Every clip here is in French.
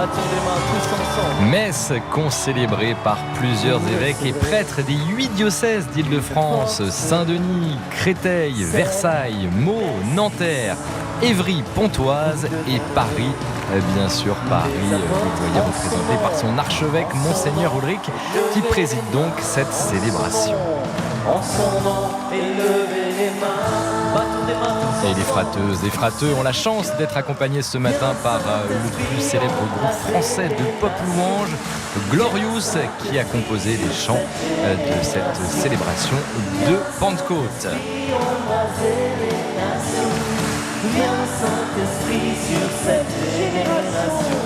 battons des mains tous ensemble. Messe concélébrée par plusieurs évêques et prêtres des 8 diocèses d'Île-de-France, Saint-Denis, Créteil, Versailles, Meaux, Nanterre, Évry, Pontoise et Paris. Bien sûr, Paris, vous voyez, représenté par son archevêque, Monseigneur Ulrich, qui préside donc cette célébration. En son nom, élevez les mains, battons des mains tous Et les frateuses et frateux ont la chance d'être accompagnés ce matin par le plus célèbre groupe français de pop louange, Glorious, qui a composé les chants de cette célébration de Pentecôte. Viens Saint-Esprit sur cette génération.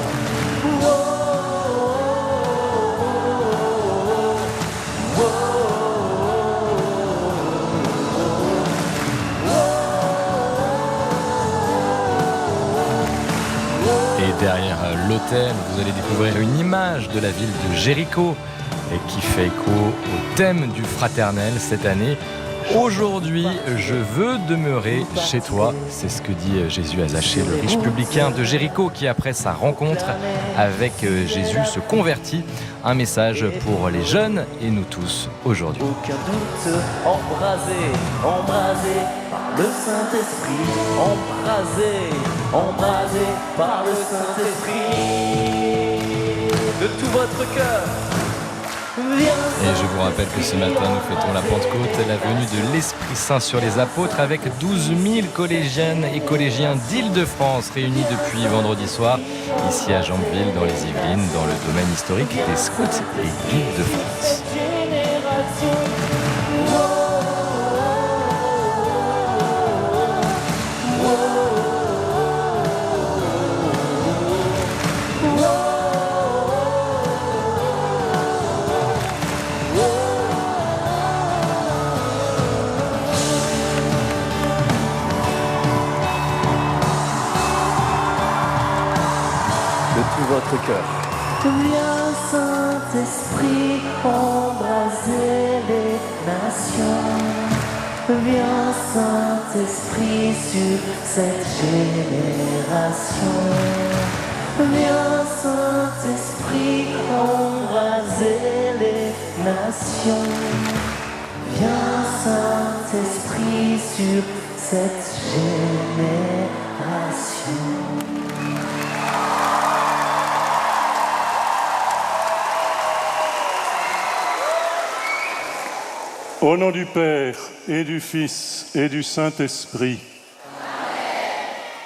Et derrière l'autel, vous allez découvrir une image de la ville de Jéricho qui fait écho au thème du fraternel cette année. Aujourd'hui, je veux demeurer chez toi. C'est ce que dit Jésus à Zachée, le riche publicain de Jéricho, qui après sa rencontre avec Jésus se convertit. Un message pour les jeunes et nous tous aujourd'hui. Aucun doute, embrasé par le Saint-Esprit, embrasé par le Saint-Esprit, de tout votre cœur. Et je vous rappelle que ce matin, nous fêtons la Pentecôte, la venue de l'Esprit Saint sur les apôtres avec 12 000 collégiennes et collégiens d'Île-de-France réunis depuis vendredi soir, ici à Jambeville, dans les Yvelines, dans le domaine historique des Scouts et Guides de France. Votre cœur. Viens Saint-Esprit embraser les nations. Viens Saint-Esprit sur cette génération. Viens Saint-Esprit embraser les nations. Viens Saint-Esprit sur cette génération. Au nom du Père et du Fils et du Saint-Esprit,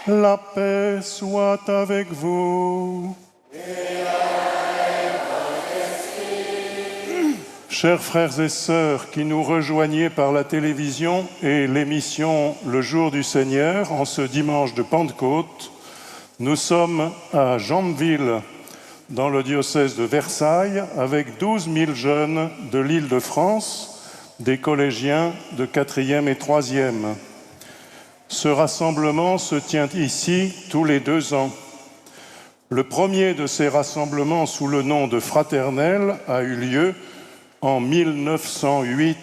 Amen. La paix soit avec vous. Et avec votre esprit. Chers frères et sœurs qui nous rejoignez par la télévision et l'émission Le Jour du Seigneur en ce dimanche de Pentecôte, nous sommes à Jambeville, dans le diocèse de Versailles, avec 12 000 jeunes de l'Île-de-France, des collégiens de 4e et 3e. Ce rassemblement se tient ici tous les 2 ans. Le premier de ces rassemblements sous le nom de Fraternel a eu lieu en 1908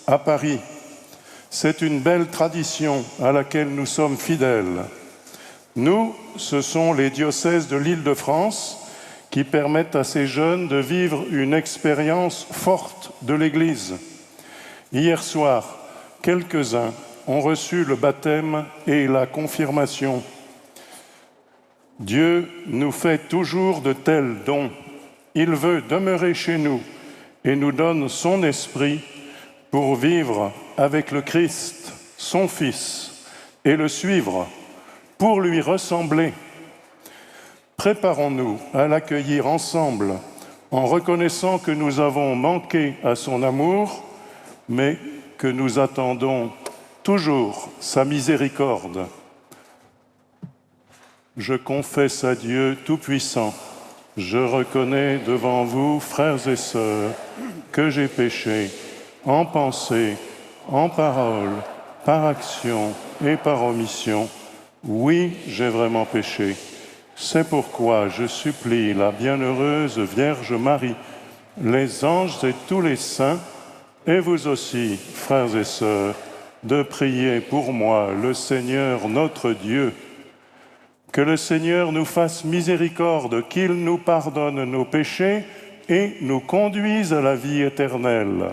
à Paris. C'est une belle tradition à laquelle nous sommes fidèles. Nous, ce sont les diocèses de l'Île-de-France qui permettent à ces jeunes de vivre une expérience forte de l'Église. Hier soir, quelques-uns ont reçu le baptême et la confirmation. Dieu nous fait toujours de tels dons. Il veut demeurer chez nous et nous donne son esprit pour vivre avec le Christ, son Fils, et le suivre, pour lui ressembler. Préparons-nous à l'accueillir ensemble en reconnaissant que nous avons manqué à son amour, mais que nous attendons toujours sa miséricorde. Je confesse à Dieu Tout-Puissant, je reconnais devant vous, frères et sœurs, que j'ai péché en pensée, en parole, par action et par omission. Oui, j'ai vraiment péché. C'est pourquoi je supplie la bienheureuse Vierge Marie, les anges et tous les saints, et vous aussi, frères et sœurs, de prier pour moi le Seigneur notre Dieu. Que le Seigneur nous fasse miséricorde, qu'il nous pardonne nos péchés et nous conduise à la vie éternelle.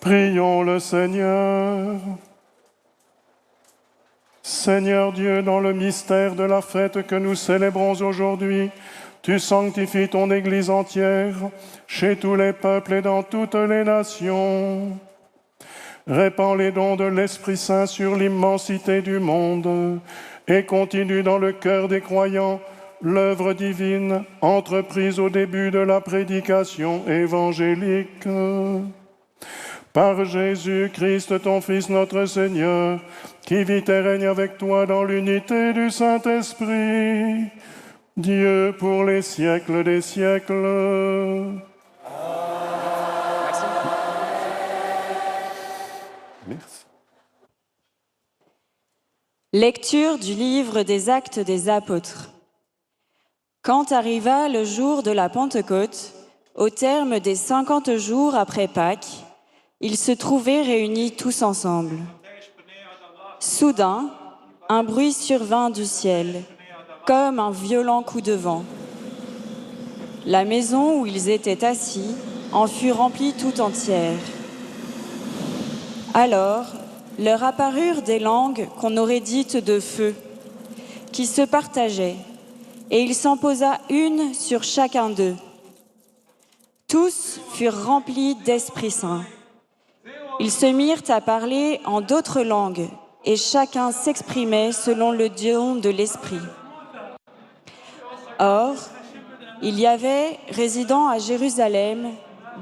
Prions le Seigneur. Seigneur Dieu, dans le mystère de la fête que nous célébrons aujourd'hui, tu sanctifies ton Église entière, chez tous les peuples et dans toutes les nations. Répands les dons de l'Esprit Saint sur l'immensité du monde et continue dans le cœur des croyants l'œuvre divine entreprise au début de la prédication évangélique. Par Jésus-Christ, ton Fils, notre Seigneur, qui vit et règne avec toi dans l'unité du Saint-Esprit, Dieu pour les siècles des siècles. Merci. Lecture du livre des Actes des Apôtres. Quand arriva le jour de la Pentecôte, au terme des 50 jours après Pâques, ils se trouvaient réunis tous ensemble. Soudain, un bruit survint du ciel. comme un violent coup de vent. La maison où ils étaient assis en fut remplie tout entière. Alors leur apparurent des langues qu'on aurait dites de feu, qui se partageaient, et il s'en posa une sur chacun d'eux. Tous furent remplis d'Esprit Saint. Ils se mirent à parler en d'autres langues, et chacun s'exprimait selon le don de l'Esprit. Or, il y avait, résidant à Jérusalem,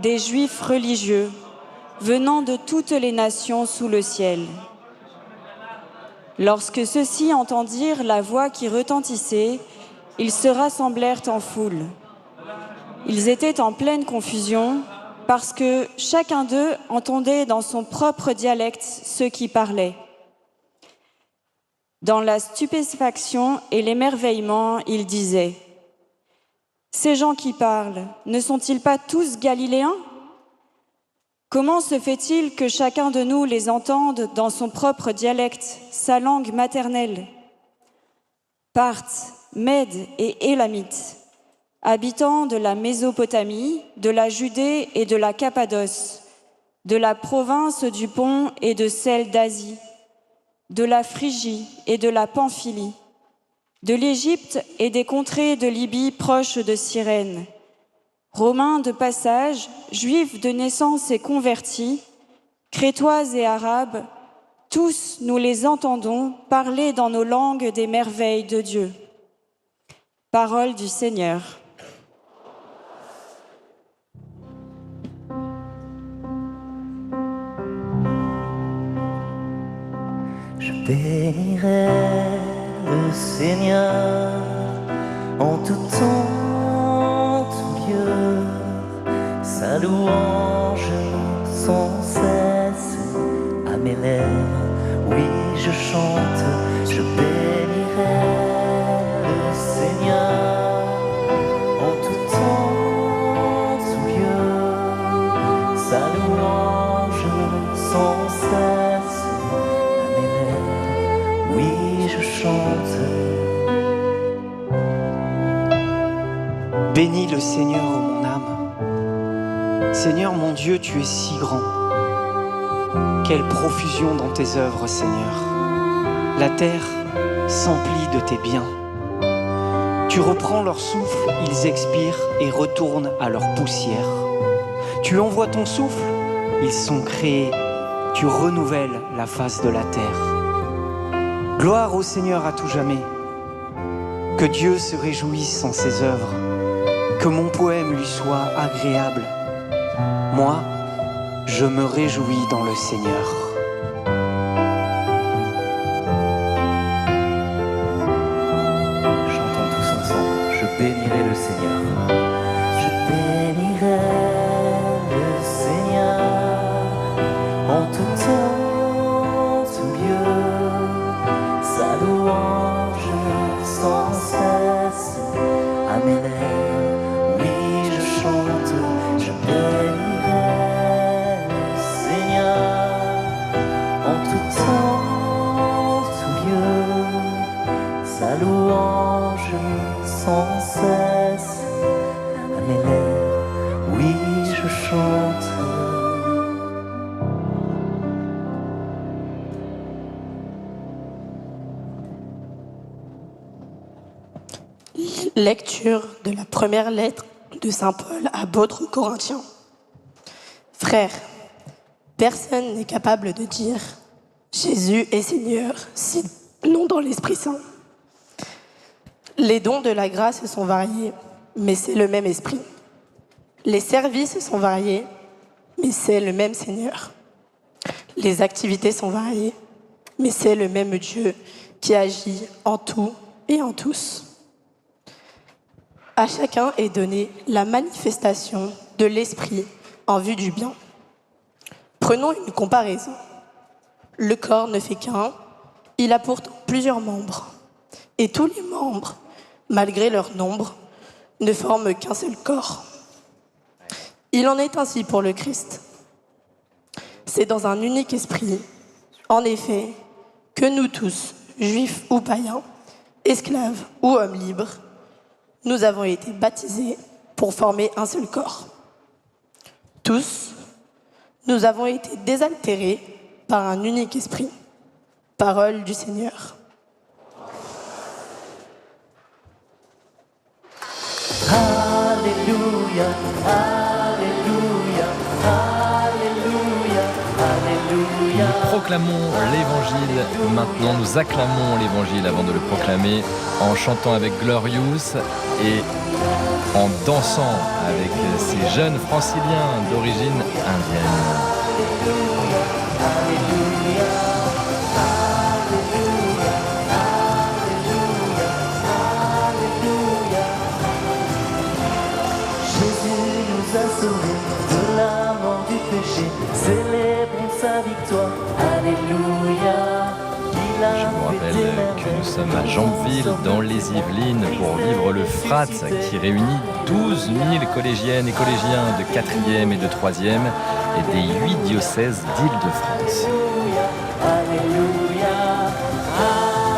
des Juifs religieux, venant de toutes les nations sous le ciel. Lorsque ceux-ci entendirent la voix qui retentissait, ils se rassemblèrent en foule. Ils étaient en pleine confusion, parce que chacun d'eux entendait dans son propre dialecte ceux qui parlaient. Dans la stupéfaction et l'émerveillement, ils disaient : « Ces gens qui parlent, ne sont-ils pas tous Galiléens ? Comment se fait-il que chacun de nous les entende dans son propre dialecte, sa langue maternelle ? Parthes, Mèdes et Élamites, habitants de la Mésopotamie, de la Judée et de la Cappadoce, de la province du Pont et de celle d'Asie, de la Phrygie et de la Pamphylie, de l'Égypte et des contrées de Libye proches de Cyrène, Romains de passage, Juifs de naissance et convertis, Crétois et Arabes, tous nous les entendons parler dans nos langues des merveilles de Dieu. Parole du Seigneur. Je bénirai le Seigneur en tout temps, en tout lieu, sa louange sans cesse à mes lèvres. Oui, je chante, je bénirai le Seigneur en tout temps, en tout lieu, sa louange sans cesse à mes lèvres. Oui, je chante. Bénis le Seigneur, ô mon âme. Seigneur mon Dieu, tu es si grand. Quelle profusion dans tes œuvres, Seigneur. La terre s'emplit de tes biens. Tu reprends leur souffle, ils expirent et retournent à leur poussière. Tu envoies ton souffle, ils sont créés. Tu renouvelles la face de la terre. Gloire au Seigneur à tout jamais. Que Dieu se réjouisse en ses œuvres. Que mon poème lui soit agréable. Moi, je me réjouis dans le Seigneur. Chantons tous ensemble, je bénirai le Seigneur. Je bénirai le Seigneur en tout temps, en tout lieu, sa louange sans cesse à mes lèvres. Oui, je chante, je bénirai le Seigneur en tout temps, en tout lieu, sa louange sans cesse à mes lèvres. Oui, je chante. Lecture de la première lettre de saint Paul à l'apôtre aux Corinthiens. Frères, personne n'est capable de dire Jésus est Seigneur, sinon dans l'Esprit Saint. Les dons de la grâce sont variés, mais c'est le même Esprit. Les services sont variés, mais c'est le même Seigneur. Les activités sont variées, mais c'est le même Dieu qui agit en tout et en tous. À chacun est donnée la manifestation de l'Esprit en vue du bien. Prenons une comparaison. Le corps ne fait qu'un, il a pourtant plusieurs membres. Et tous les membres, malgré leur nombre, ne forment qu'un seul corps. Il en est ainsi pour le Christ. C'est dans un unique esprit, en effet, que nous tous, juifs ou païens, esclaves ou hommes libres, nous avons été baptisés pour former un seul corps. Tous, nous avons été désaltérés par un unique esprit. Parole du Seigneur. Alléluia, Alléluia, Alléluia, Alléluia. Nous proclamons l'évangile, maintenant nous acclamons l'évangile avant de le proclamer en chantant avec Glorious et en dansant avec ces jeunes franciliens d'origine indienne. Jésus nous a sauvés de la mort du péché, célébrons sa victoire, Alléluia. Je vous rappelle que nous sommes à Jambeville, dans les Yvelines, pour vivre le FRAT, qui réunit 12 000 collégiennes et collégiens de 4e et de 3e et des 8 diocèses d'Île-de-France. Alléluia,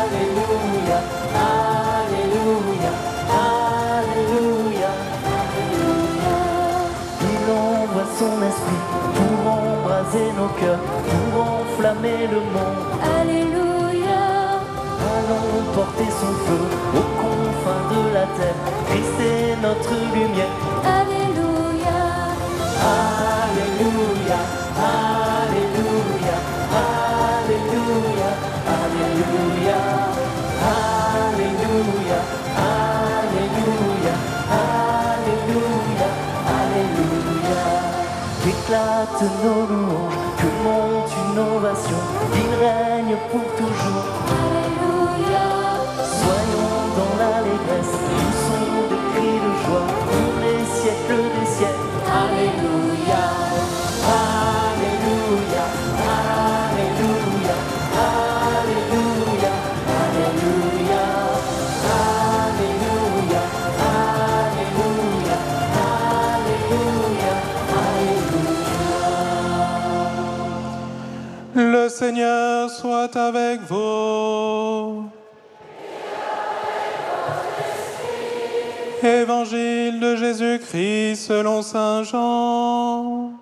Alléluia, Alléluia, Alléluia, Alléluia. Il envoie son esprit pour embraser nos cœurs, pour enflammer le monde. Alléluia. Allons porter son feu aux confins de la terre. Christ est notre lumière. Alléluia. Alléluia. Alléluia. Alléluia. Alléluia. Alléluia. Alléluia. Alléluia. Alléluia. Qu'éclatent nos louanges, que monte une ovation, il règne pour toujours. Soyons dans l'allégresse, poussons des cris de joie pour les siècles des siècles. Alléluia, Alléluia, Alléluia, Alléluia, Alléluia, Alléluia, Alléluia, Alléluia, Alléluia. Le Seigneur soit avec vous. Évangile de Jésus-Christ selon saint Jean.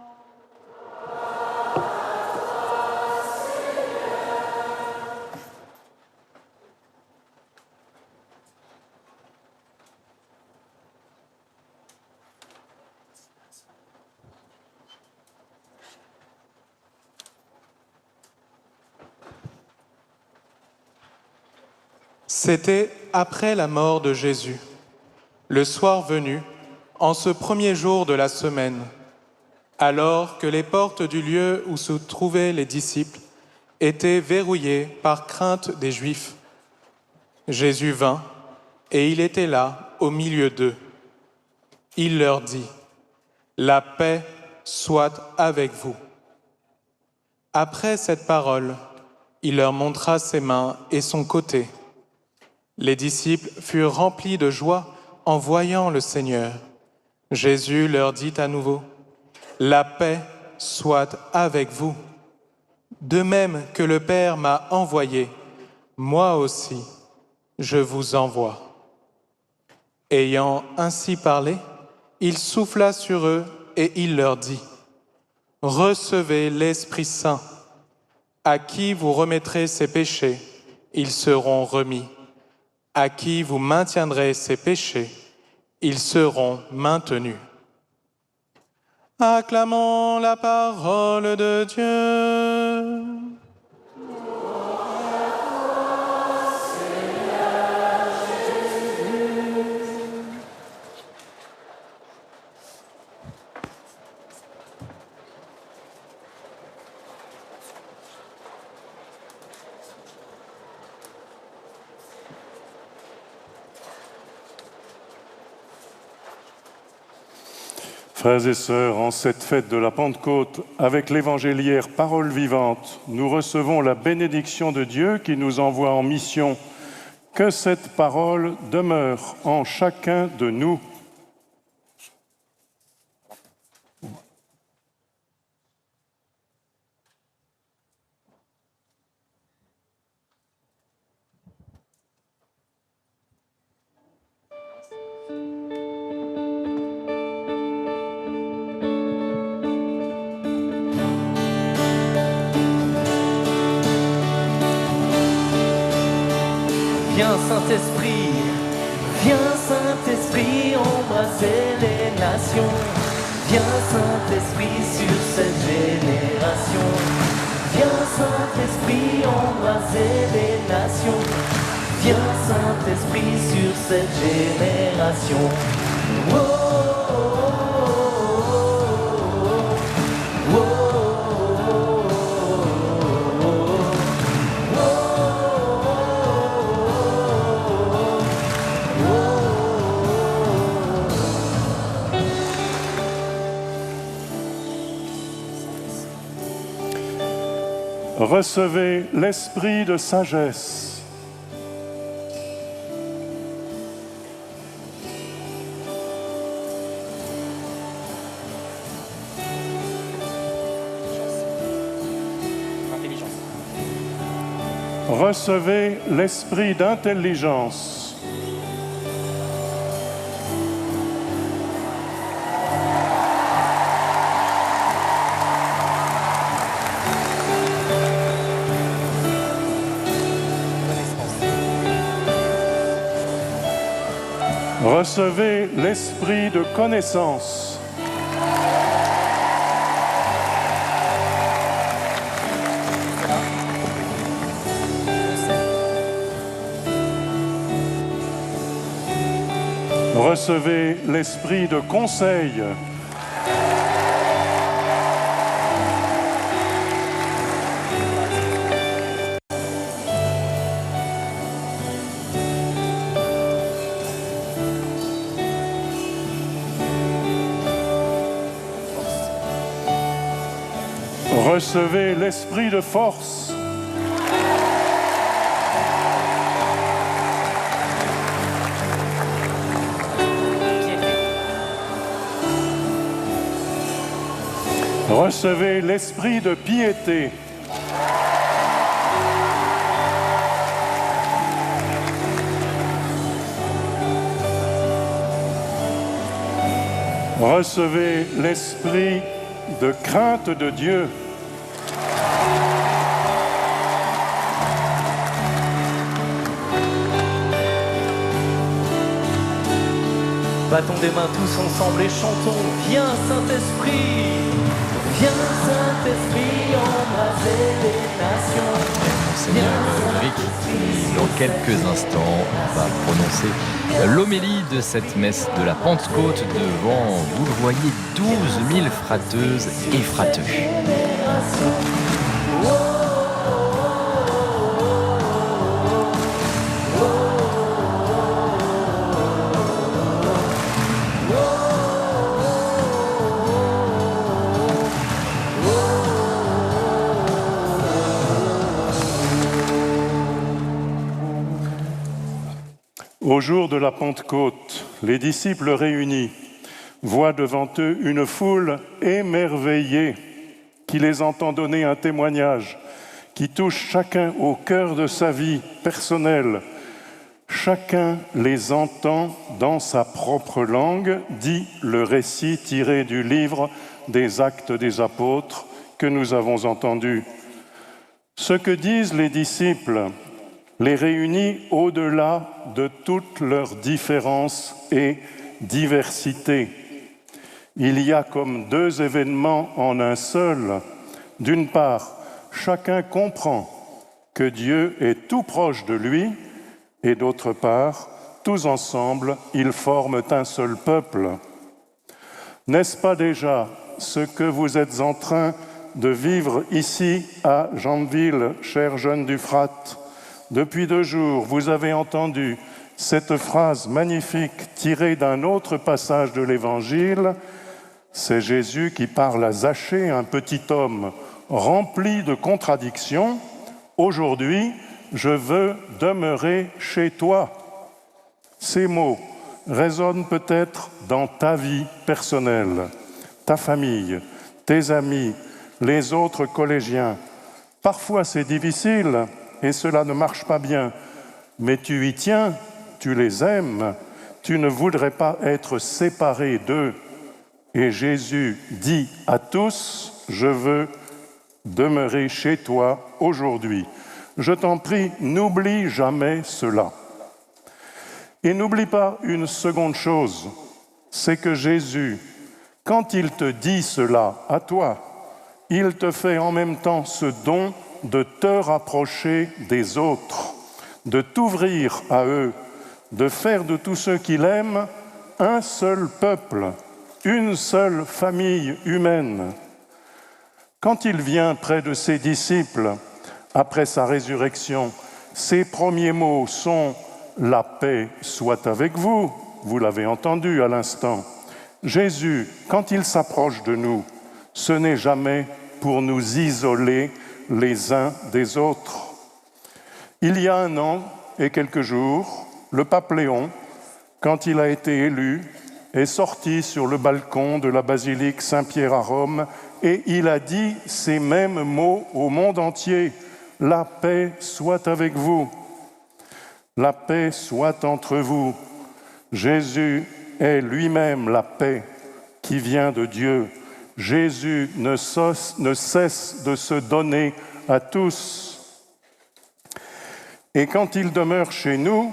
C'était après la mort de Jésus. Le soir venu, en ce premier jour de la semaine, alors que les portes du lieu où se trouvaient les disciples étaient verrouillées par crainte des Juifs, Jésus vint et il était là au milieu d'eux. Il leur dit : « La paix soit avec vous. » Après cette parole, il leur montra ses mains et son côté. Les disciples furent remplis de joie en voyant le Seigneur. Jésus leur dit à nouveau : « La paix soit avec vous. De même que le Père m'a envoyé, moi aussi, je vous envoie. » Ayant ainsi parlé, il souffla sur eux et il leur dit : « Recevez l'Esprit Saint. À qui vous remettrez ses péchés, ils seront remis. À qui vous maintiendrez ses péchés, ils seront maintenus. » Acclamons la parole de Dieu. Frères et sœurs, en cette fête de la Pentecôte, avec l'évangéliaire Parole vivante, nous recevons la bénédiction de Dieu qui nous envoie en mission. Que cette parole demeure en chacun de nous. Saint-Esprit, embrasser les nations. Viens Saint-Esprit sur cette génération. Viens Saint-Esprit, embrasser les nations. Viens Saint-Esprit sur cette génération. Oh, oh, oh, oh, oh, Recevez l'esprit de sagesse. Recevez l'esprit d'intelligence. Recevez l'esprit de connaissance. Recevez l'esprit de conseil. Recevez l'esprit de force. Recevez l'esprit de piété. Recevez l'esprit de crainte de Dieu. Battons des mains tous ensemble et chantons. Viens Saint-Esprit, viens Saint-Esprit, embraser les nations. Seigneur Ulrich, dans quelques instants, on va prononcer l'homélie de cette messe de la Pentecôte devant, vous le voyez, 12 000 frateuses et frateux. Au jour de la Pentecôte, les disciples réunis voient devant eux une foule émerveillée qui les entend donner un témoignage qui touche chacun au cœur de sa vie personnelle. Chacun les entend dans sa propre langue, dit le récit tiré du livre des Actes des Apôtres que nous avons entendu. Ce que disent les disciples les réunit au-delà de toutes leurs différences et diversités. Il y a comme deux événements en un seul. D'une part, chacun comprend que Dieu est tout proche de lui, et d'autre part, tous ensemble, ils forment un seul peuple. N'est-ce pas déjà ce que vous êtes en train de vivre ici à Janville, chers jeunes d'Euphrate? Depuis 2 jours, vous avez entendu cette phrase magnifique tirée d'un autre passage de l'Évangile. C'est Jésus qui parle à Zachée, un petit homme rempli de contradictions. « Aujourd'hui, je veux demeurer chez toi ». Ces mots résonnent peut-être dans ta vie personnelle, ta famille, tes amis, les autres collégiens. Parfois, c'est difficile et cela ne marche pas bien, mais tu y tiens, tu les aimes, tu ne voudrais pas être séparé d'eux. Et Jésus dit à tous, je veux demeurer chez toi aujourd'hui. Je t'en prie, n'oublie jamais cela. Et n'oublie pas une seconde chose, c'est que Jésus, quand il te dit cela à toi, il te fait en même temps ce don de te rapprocher des autres, de t'ouvrir à eux, de faire de tous ceux qu'il aime un seul peuple, une seule famille humaine. Quand il vient près de ses disciples, après sa résurrection, ses premiers mots sont « La paix soit avec vous », vous l'avez entendu à l'instant. Jésus, quand il s'approche de nous, ce n'est jamais pour nous isoler les uns des autres. Il y a 1 an et quelques jours, le pape Léon, quand il a été élu, est sorti sur le balcon de la basilique Saint-Pierre à Rome et il a dit ces mêmes mots au monde entier. « La paix soit avec vous. La paix soit entre vous. » Jésus est lui-même la paix qui vient de Dieu. Jésus ne cesse de se donner à tous. Et quand il demeure chez nous,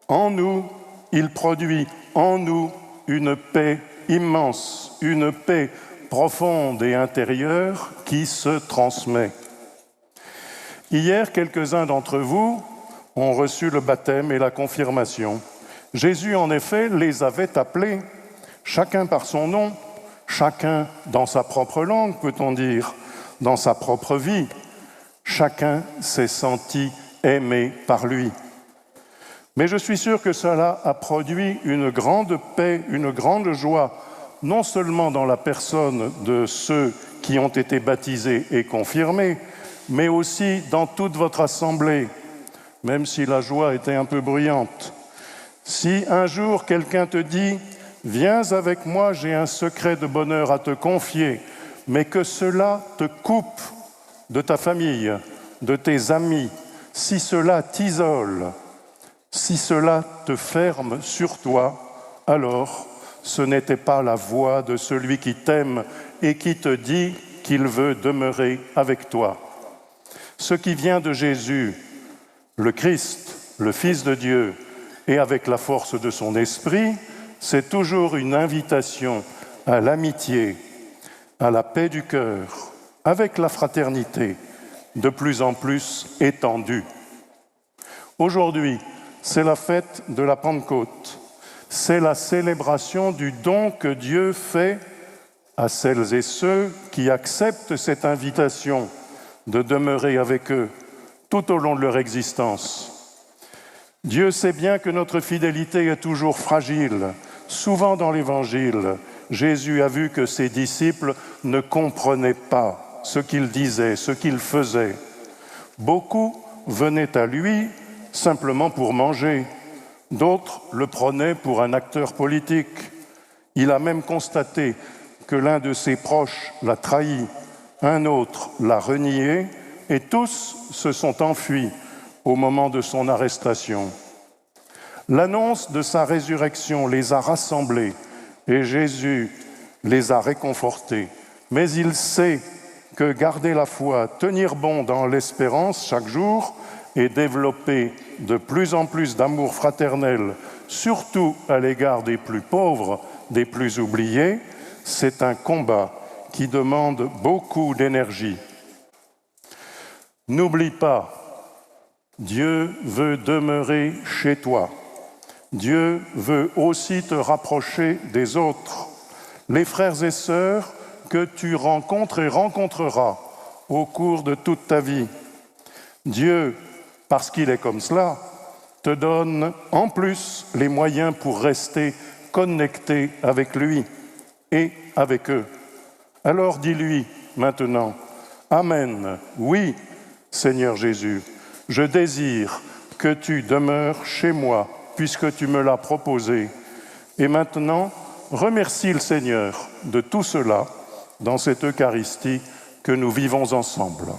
en nous, il produit en nous une paix immense, une paix profonde et intérieure qui se transmet. Hier, quelques-uns d'entre vous ont reçu le baptême et la confirmation. Jésus, en effet, les avait appelés, chacun par son nom, chacun dans sa propre langue, peut-on dire, dans sa propre vie. Chacun s'est senti aimé par lui. Mais je suis sûr que cela a produit une grande paix, une grande joie, non seulement dans la personne de ceux qui ont été baptisés et confirmés, mais aussi dans toute votre assemblée, même si la joie était un peu bruyante. Si un jour quelqu'un te dit « Viens avec moi, j'ai un secret de bonheur à te confier », mais que cela te coupe de ta famille, de tes amis, si cela t'isole, si cela te ferme sur toi, alors ce n'était pas la voix de celui qui t'aime et qui te dit qu'il veut demeurer avec toi. Ce qui vient de Jésus, le Christ, le Fils de Dieu, et avec la force de son esprit, c'est toujours une invitation à l'amitié, à la paix du cœur, avec la fraternité, de plus en plus étendue. Aujourd'hui, c'est la fête de la Pentecôte. C'est la célébration du don que Dieu fait à celles et ceux qui acceptent cette invitation de demeurer avec eux tout au long de leur existence. Dieu sait bien que notre fidélité est toujours fragile. Souvent dans l'Évangile, Jésus a vu que ses disciples ne comprenaient pas ce qu'il disait, ce qu'il faisait. Beaucoup venaient à lui simplement pour manger. D'autres le prenaient pour un acteur politique. Il a même constaté que l'un de ses proches l'a trahi, un autre l'a renié, et tous se sont enfuis au moment de son arrestation. L'annonce de sa résurrection les a rassemblés et Jésus les a réconfortés. Mais il sait que garder la foi, tenir bon dans l'espérance chaque jour et développer de plus en plus d'amour fraternel, surtout à l'égard des plus pauvres, des plus oubliés, c'est un combat qui demande beaucoup d'énergie. N'oublie pas, Dieu veut demeurer chez toi. Dieu veut aussi te rapprocher des autres, les frères et sœurs que tu rencontres et rencontreras au cours de toute ta vie. Dieu, parce qu'il est comme cela, te donne en plus les moyens pour rester connecté avec lui et avec eux. Alors dis-lui maintenant, Amen, oui, Seigneur Jésus, je désire que tu demeures chez moi, puisque tu me l'as proposé. Et maintenant, remercie le Seigneur de tout cela dans cette Eucharistie que nous vivons ensemble.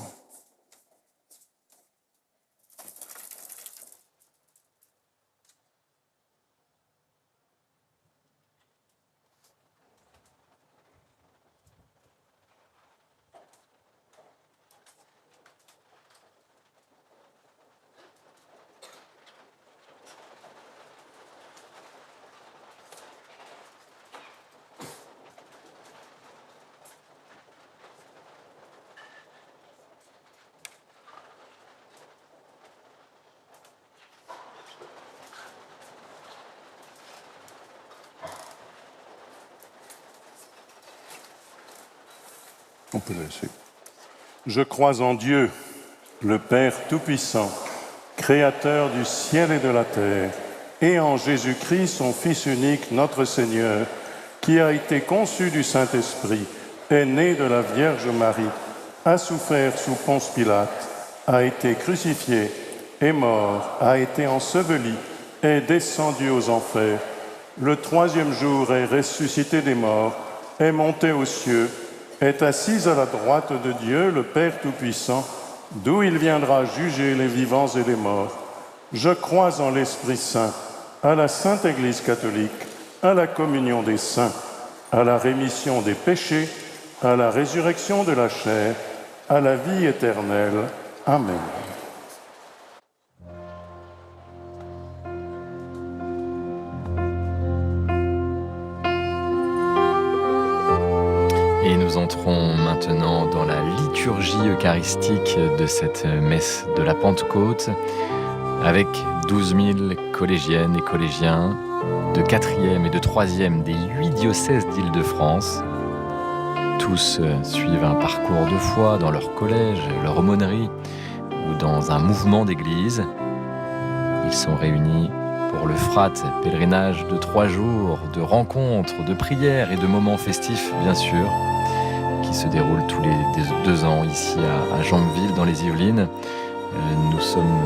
On peut le laisser. Je crois en Dieu, le Père Tout-Puissant, Créateur du ciel et de la terre, et en Jésus-Christ, son Fils unique, notre Seigneur, qui a été conçu du Saint-Esprit, est né de la Vierge Marie, a souffert sous Ponce Pilate, a été crucifié, est mort, a été enseveli, est descendu aux enfers. Le troisième jour est ressuscité des morts, est monté aux cieux, est assis à la droite de Dieu, le Père Tout-Puissant, d'où il viendra juger les vivants et les morts. Je crois en l'Esprit Saint, à la Sainte Église catholique, à la communion des saints, à la rémission des péchés, à la résurrection de la chair, à la vie éternelle. Amen. Et nous entrons maintenant dans la liturgie eucharistique de cette messe de la Pentecôte avec 12 000 collégiennes et collégiens de 4e et de 3e des 8 diocèses d'Île-de-France. Tous suivent un parcours de foi dans leur collège, leur aumônerie ou dans un mouvement d'église. Ils sont réunis pour le FRAT, pèlerinage de 3 jours, de rencontres, de prières et de moments festifs, bien sûr, qui se déroulent tous les 2 ans ici à Jonqueville, dans les Yvelines. Nous sommes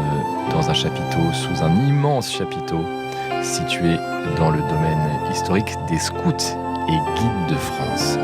dans un chapiteau, sous un immense chapiteau, situé dans le domaine historique des Scouts et Guides de France.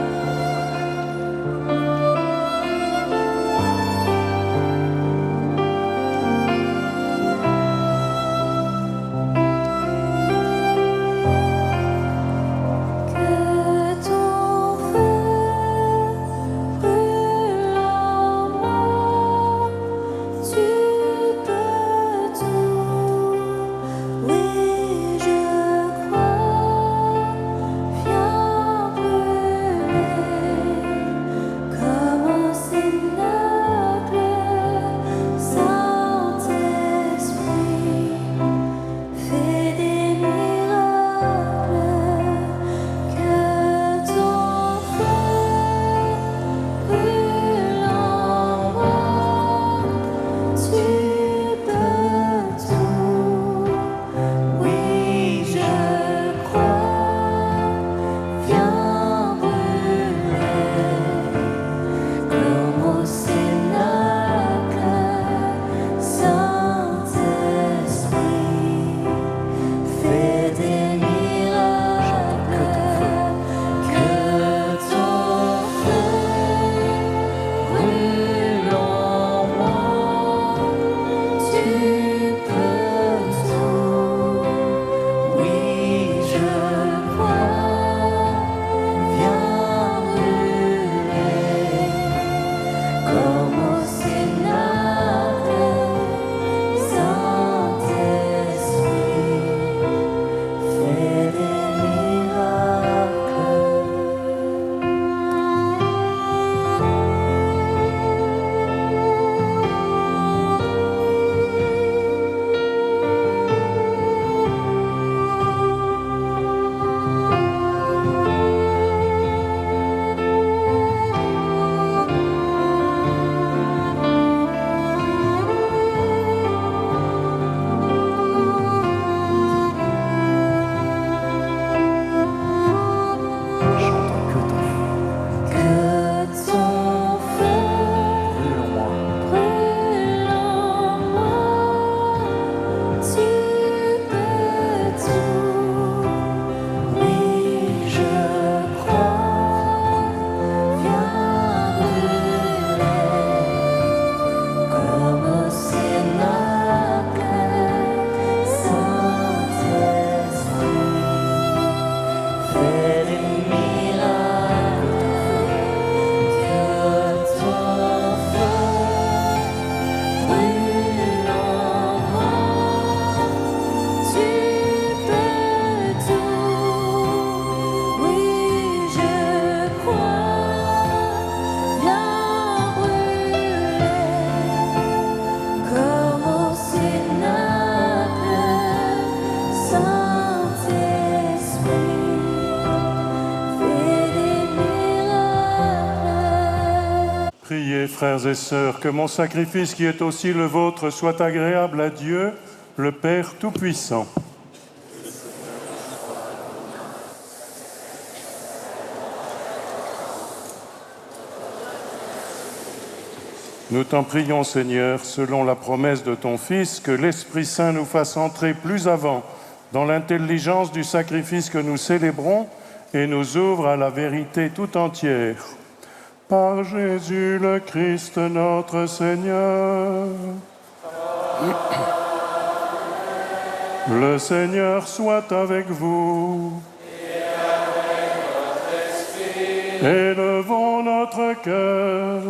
frères et sœurs, que mon sacrifice qui est aussi le vôtre soit agréable à Dieu, le Père Tout-Puissant. Nous t'en prions, Seigneur, selon la promesse de ton Fils, que l'Esprit Saint nous fasse entrer plus avant dans l'intelligence du sacrifice que nous célébrons et nous ouvre à la vérité tout entière. Par Jésus le Christ, notre Seigneur. Le Seigneur soit avec vous. Et avec votre esprit. Élevons notre cœur.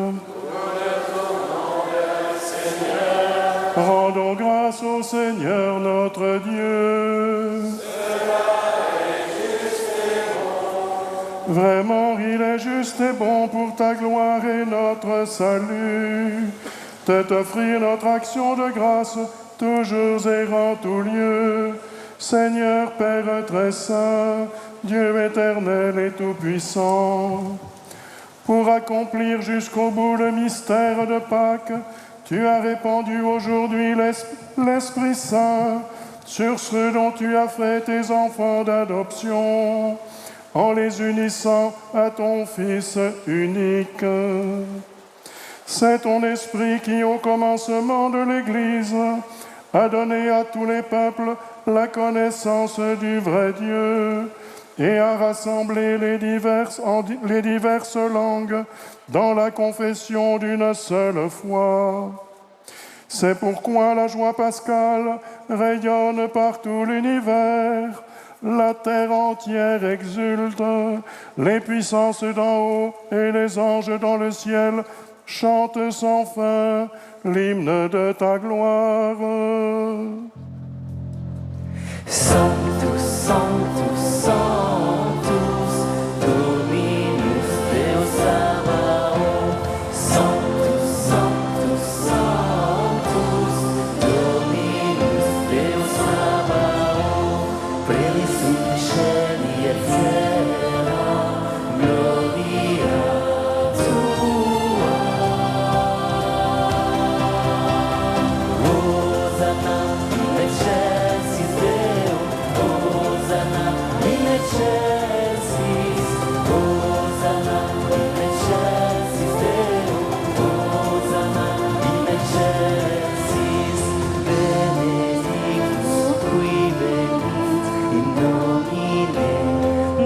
Rendons grâce au Seigneur notre Dieu. Cela est juste et bon. Vraiment, il est juste et bon pour ta gloire et notre salut, de t'offrir notre action de grâce, toujours et en tout lieu. Seigneur Père très saint, Dieu éternel et tout-puissant, pour accomplir jusqu'au bout le mystère de Pâques, tu as répandu aujourd'hui l'Esprit Saint sur ceux dont tu as fait tes enfants d'adoption, en les unissant à ton Fils unique. C'est ton Esprit qui, au commencement de l'Église, a donné à tous les peuples la connaissance du vrai Dieu et a rassemblé les diverses langues dans la confession d'une seule foi. C'est pourquoi la joie pascale rayonne par tout l'univers, la terre entière exulte, les puissances d'en haut et les anges dans le ciel chantent sans fin l'hymne de ta gloire. Sanctus, Sanctus, Sanctus, Dominus Deus Sabaoth. Sanctus, Sanctus, Sanctus, Dominus Deus Sabaoth. Plenius in cieli et terra, gloria tua. Hosanna in excelsis Deo, Hosanna in excelsis, Hosanna in excelsis Deo, Hosanna in excelsis. Benedictus qui venit in nomine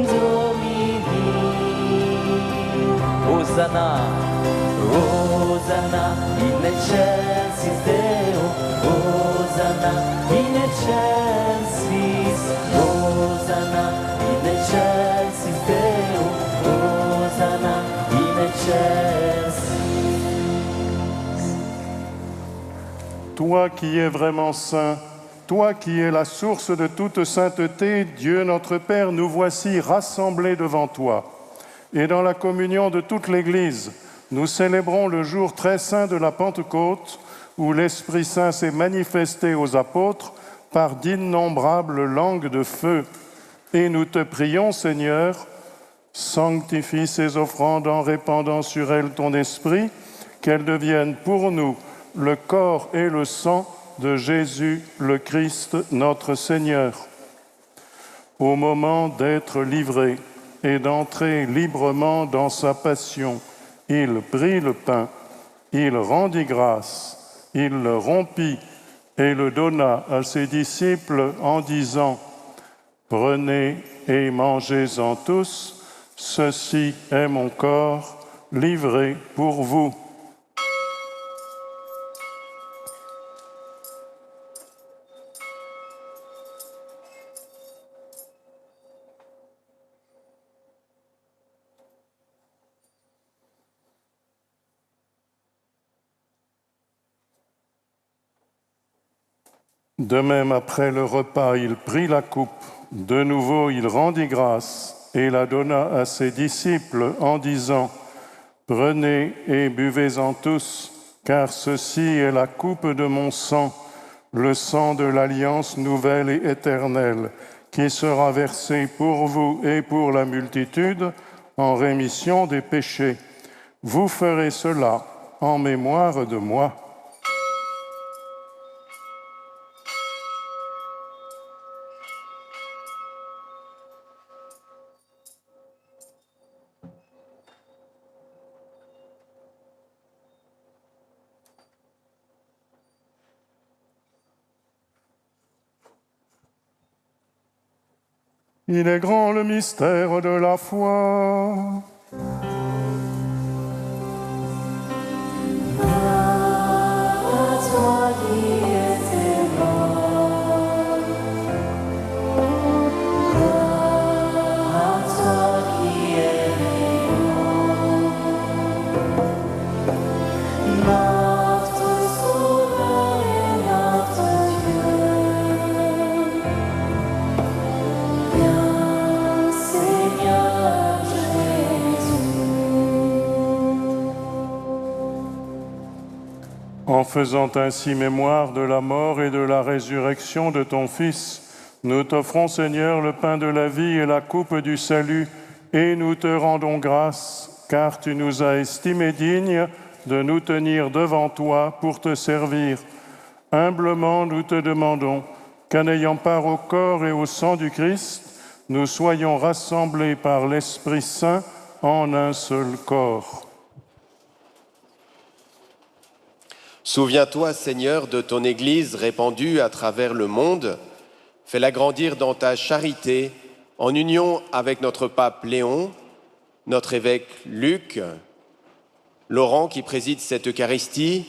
Domini. Hosanna, Hosanna in excelsis Deo, Hosanna in excelsis, Hosanna in excelsis Deo, Hosanna in excelsis. Toi qui es vraiment saint, toi qui es la source de toute sainteté, Dieu notre Père, nous voici rassemblés devant toi. Et dans la communion de toute l'Église, nous célébrons le jour très saint de la Pentecôte, où l'Esprit Saint s'est manifesté aux apôtres par d'innombrables langues de feu. Et nous te prions, Seigneur, sanctifie ces offrandes en répandant sur elles ton Esprit, qu'elles deviennent pour nous le corps et le sang de Jésus le Christ, notre Seigneur. Au moment d'être livré et d'entrer librement dans sa passion, il prit le pain, il rendit grâce, il le rompit et le donna à ses disciples en disant « Prenez et mangez-en tous, ceci est mon corps livré pour vous. » De même, après le repas, il prit la coupe. De nouveau, il rendit grâce et la donna à ses disciples en disant « Prenez et buvez-en tous, car ceci est la coupe de mon sang, le sang de l'alliance nouvelle et éternelle, qui sera versé pour vous et pour la multitude en rémission des péchés. Vous ferez cela en mémoire de moi. Il est grand le mystère de la foi. En faisant ainsi mémoire de la mort et de la résurrection de ton Fils, nous t'offrons, Seigneur, le pain de la vie et la coupe du salut, et nous te rendons grâce, car tu nous as estimés dignes de nous tenir devant toi pour te servir. Humblement, nous te demandons qu'en ayant part au corps et au sang du Christ, nous soyons rassemblés par l'Esprit Saint en un seul corps. Souviens-toi, Seigneur, de ton Église répandue à travers le monde. Fais-la grandir dans ta charité, en union avec notre pape Léon, notre évêque Luc, Laurent qui préside cette Eucharistie,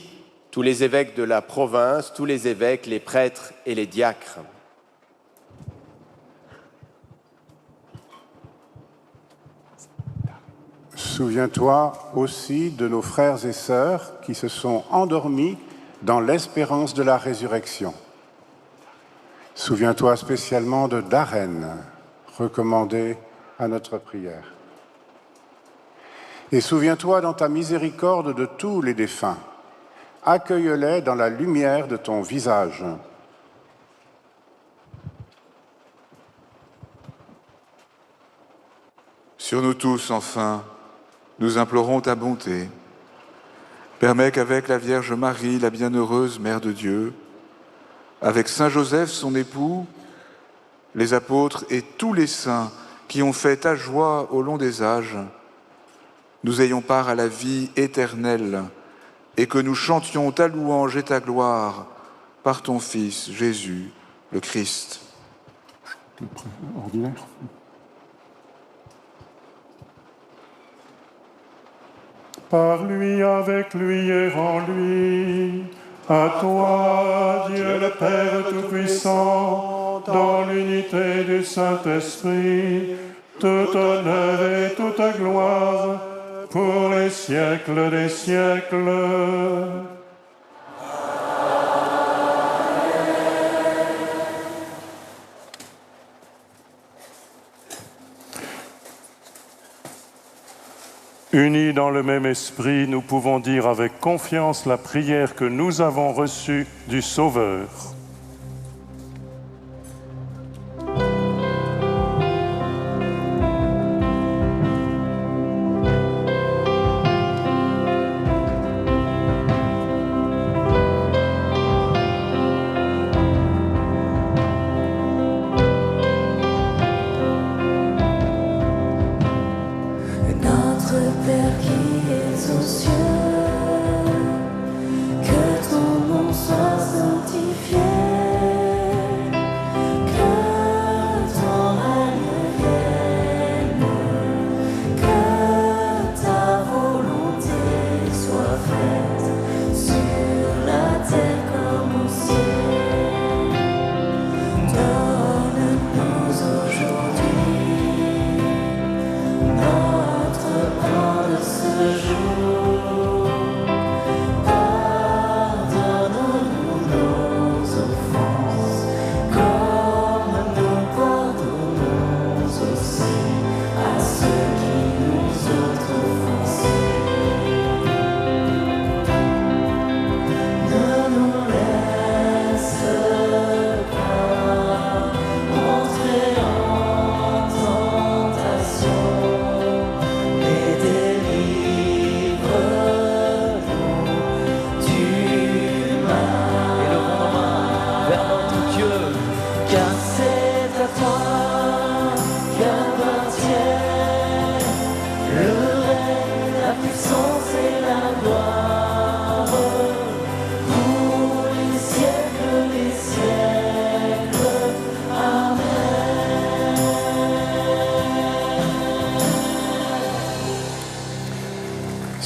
tous les évêques de la province, tous les évêques, les prêtres et les diacres. Souviens-toi aussi de nos frères et sœurs qui se sont endormis dans l'espérance de la résurrection. Souviens-toi spécialement de Darren, recommandé à notre prière. Et souviens-toi dans ta miséricorde de tous les défunts. Accueille-les dans la lumière de ton visage. Sur nous tous, enfin, nous implorons ta bonté. Permets qu'avec la Vierge Marie, la bienheureuse Mère de Dieu, avec Saint Joseph, son époux, les apôtres et tous les saints qui ont fait ta joie au long des âges, nous ayons part à la vie éternelle et que nous chantions ta louange et ta gloire par ton Fils, Jésus, le Christ. Ordinaire. Par lui, avec lui et en lui, à toi, Dieu le Père Tout-Puissant, dans l'unité du Saint-Esprit, tout honneur et toute gloire, pour les siècles des siècles. Unis dans le même esprit, nous pouvons dire avec confiance la prière que nous avons reçue du Sauveur.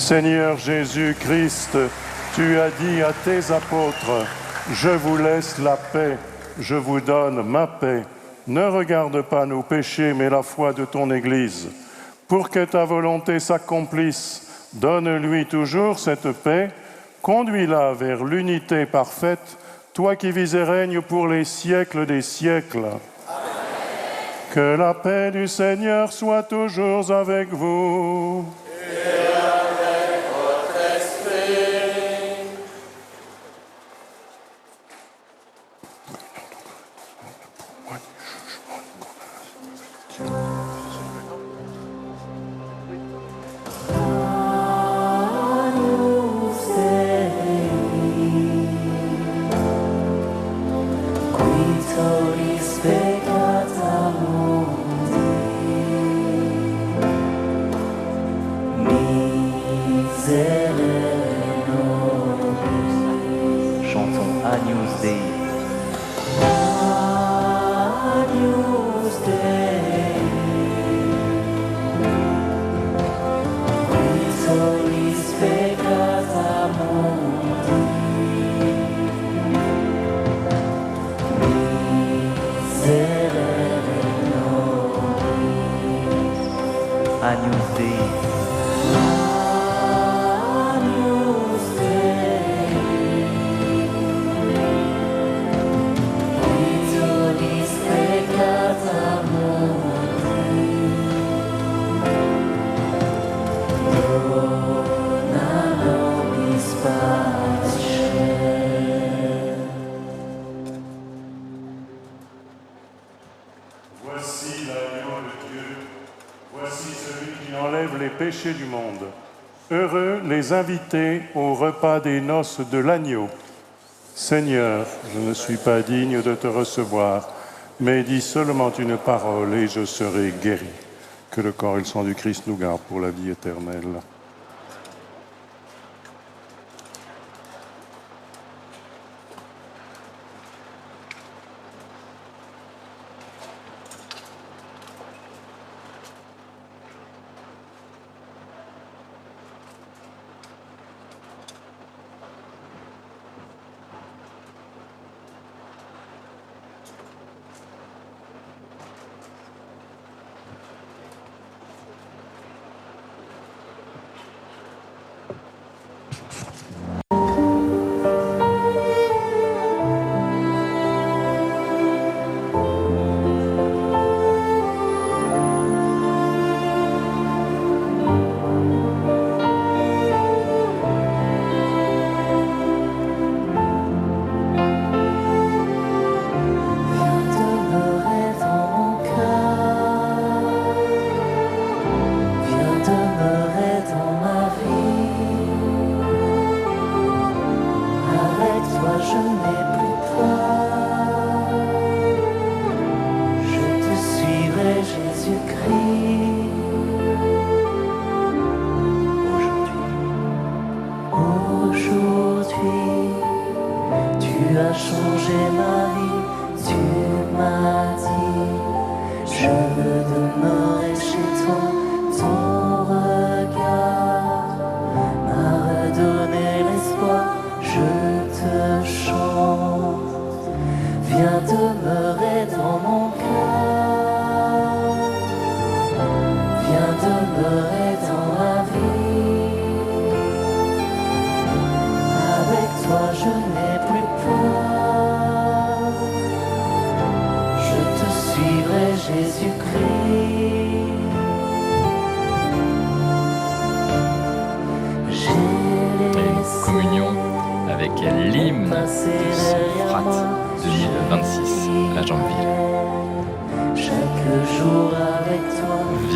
Seigneur Jésus-Christ, tu as dit à tes apôtres, « Je vous laisse la paix, je vous donne ma paix. Ne regarde pas nos péchés, mais la foi de ton Église. Pour que ta volonté s'accomplisse, donne-lui toujours cette paix, conduis-la vers l'unité parfaite, toi qui vis et règnes pour les siècles des siècles. Amen. Que la paix du Seigneur soit toujours avec vous. Et avec votre esprit. Chantons Agnus Dei. Agnus Dei. Qui solis peccata mundi. Miserere nobis. Agnus Dei. Agnus Dei. Qui solis peccata mundi. Dona nobis pacem. Voici l'agneau de Dieu, voici celui qui enlève les péchés du monde. Heureux les invités au repas des noces de l'agneau. Seigneur, je ne suis pas digne de te recevoir, mais dis seulement une parole et je serai guéri. Que le corps et le sang du Christ nous gardent pour la vie éternelle.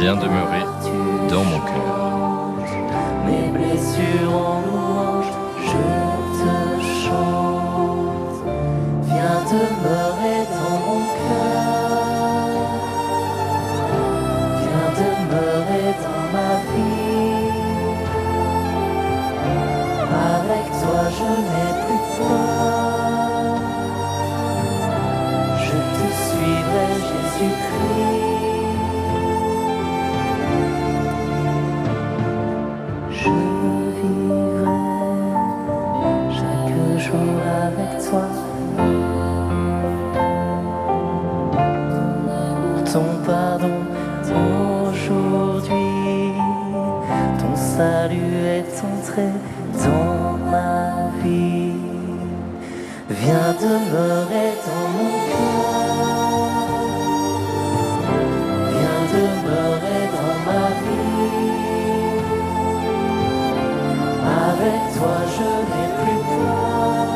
Viens demeurer dans mon cœur. Mes blessures en louange, je te chante. Viens demeurer dans mon cœur. Viens demeurer dans ma vie. Avec toi je n'ai plus peur. Je te suivrai, Jésus-Christ. Je salut est entré dans ma vie. Viens demeurer dans mon cœur. Viens demeurer dans ma vie. Avec toi je n'ai plus peur.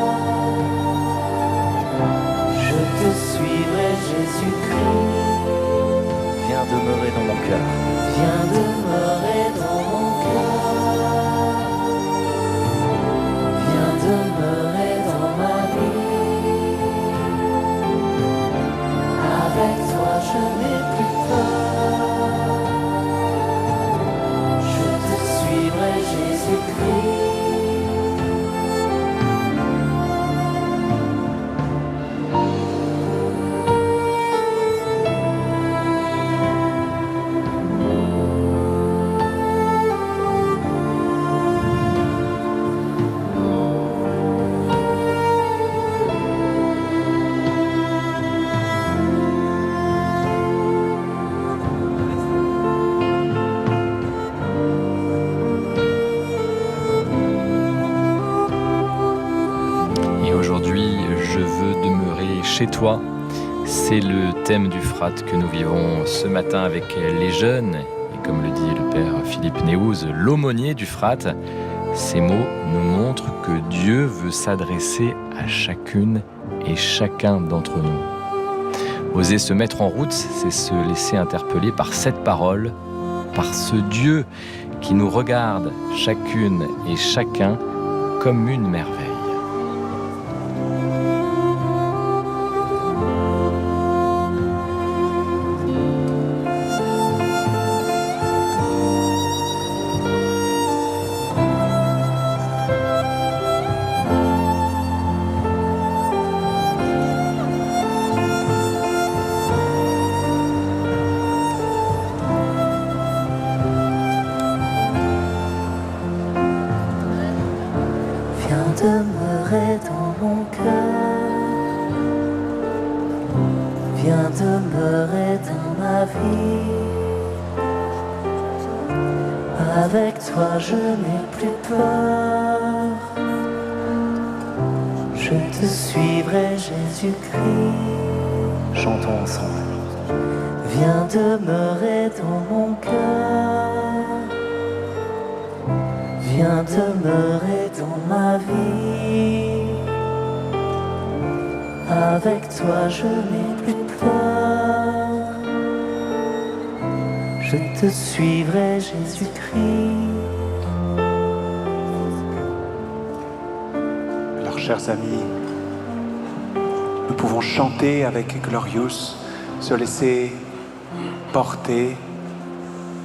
Je te suivrai, Jésus-Christ. Viens demeurer dans mon cœur. Viens demeurer dans mon cœur. Viens demeurer dans ma vie. Avec toi je n'ai plus peur. Je te suivrai, Jésus-Christ. Chez toi, c'est le thème du Frat que nous vivons ce matin avec les jeunes. Et comme le dit le père Philippe Néouze, l'aumônier du Frat, ces mots nous montrent que Dieu veut s'adresser à chacune et chacun d'entre nous. Oser se mettre en route, c'est se laisser interpeller par cette parole, par ce Dieu qui nous regarde chacune et chacun comme une merveille. Demeurer dans mon cœur. Viens demeurer dans ma vie. Avec toi je n'ai plus peur. Je te suivrai, Jésus-Christ. Chantons ensemble. Viens demeurer dans mon cœur. Viens demeurer dans ma vie. Avec toi je n'ai plus peur. Je te suivrai, Jésus-Christ. Alors, chers amis, nous pouvons chanter avec Glorious, se laisser porter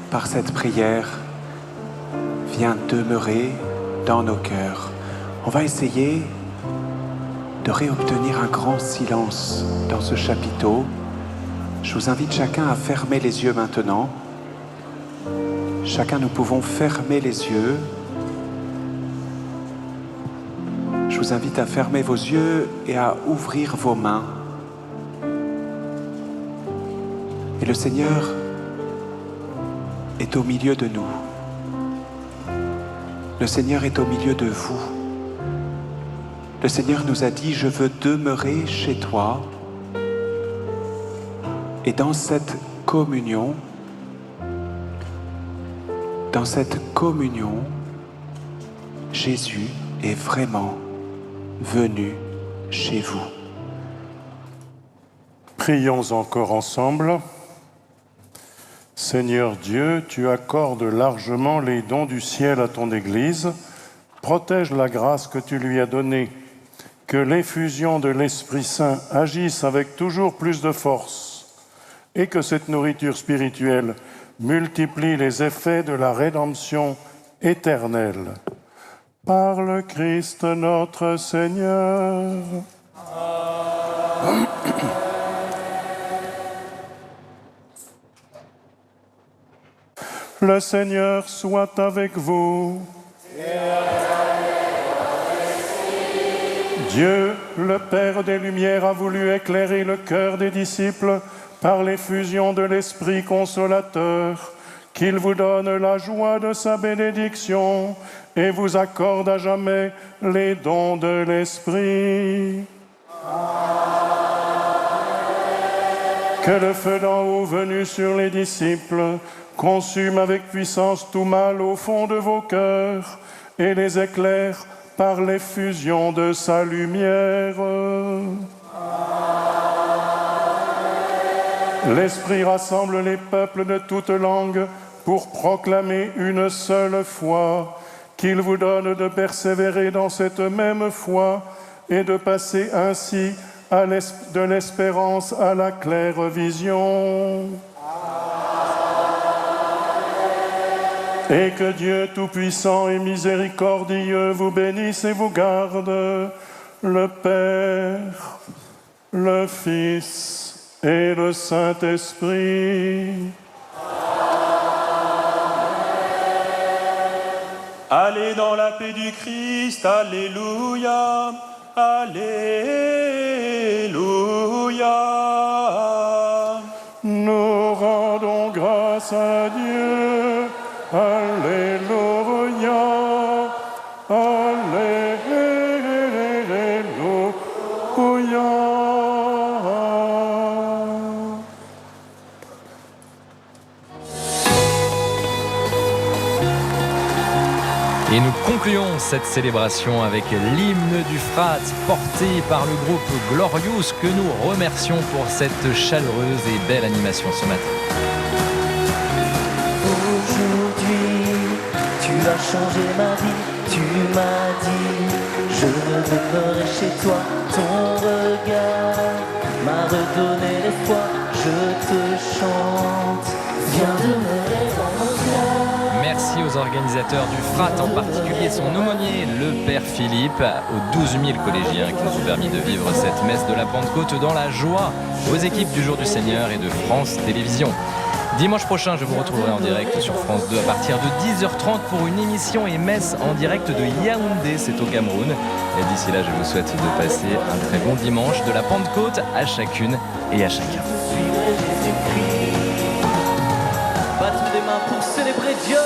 par cette prière. Viens demeurer dans nos cœurs. On va essayer de réobtenir un grand silence dans ce chapiteau. Je vous invite chacun à fermer les yeux maintenant. Chacun, nous pouvons fermer les yeux. Je vous invite à fermer vos yeux et à ouvrir vos mains. Et le Seigneur est au milieu de nous. Le Seigneur est au milieu de vous. Le Seigneur nous a dit, je veux demeurer chez toi. Et dans cette communion, Jésus est vraiment venu chez vous. Prions encore ensemble. Seigneur Dieu, tu accordes largement les dons du ciel à ton Église. Protège la grâce que tu lui as donnée. Que l'effusion de l'Esprit Saint agisse avec toujours plus de force et que cette nourriture spirituelle multiplie les effets de la rédemption éternelle. Par le Christ notre Seigneur. Amen. Le Seigneur soit avec vous. Dieu, le Père des Lumières, a voulu éclairer le cœur des disciples par l'effusion de l'Esprit consolateur qu'il vous donne la joie de sa bénédiction et vous accorde à jamais les dons de l'Esprit. Que le feu d'en haut venu sur les disciples consume avec puissance tout mal au fond de vos cœurs et les éclaire par l'effusion de sa lumière. L'Esprit rassemble les peuples de toutes langues pour proclamer une seule foi, qu'il vous donne de persévérer dans cette même foi et de passer ainsi de l'espérance à la claire vision. Et que Dieu Tout-Puissant et Miséricordieux vous bénisse et vous garde, le Père, le Fils et le Saint-Esprit. Allez dans la paix du Christ, alléluia, alléluia. Nous rendons grâce à Dieu, alléluia, alléluia. Et nous concluons cette célébration avec l'hymne du Frat porté par le groupe Glorious que nous remercions pour cette chaleureuse et belle animation ce matin. Aujourd'hui, tu as changé ma vie, tu m'as dit, je demeurerai chez toi, ton regard m'a redonné l'espoir, je te chante, viens demeurer dans mon cœur. Merci aux organisateurs du Frat, en particulier son aumônier, le Père Philippe, aux 12 000 collégiens qui nous ont permis de vivre cette messe de la Pentecôte dans la joie, aux équipes du Jour du Seigneur et de France Télévisions. Dimanche prochain, je vous retrouverai en direct sur France 2 à partir de 10h30 pour une émission et messe en direct de Yaoundé, c'est au Cameroun. Et d'ici là, je vous souhaite de passer un très bon dimanche de la Pentecôte à chacune et à chacun. Battons des mains pour célébrer Dieu.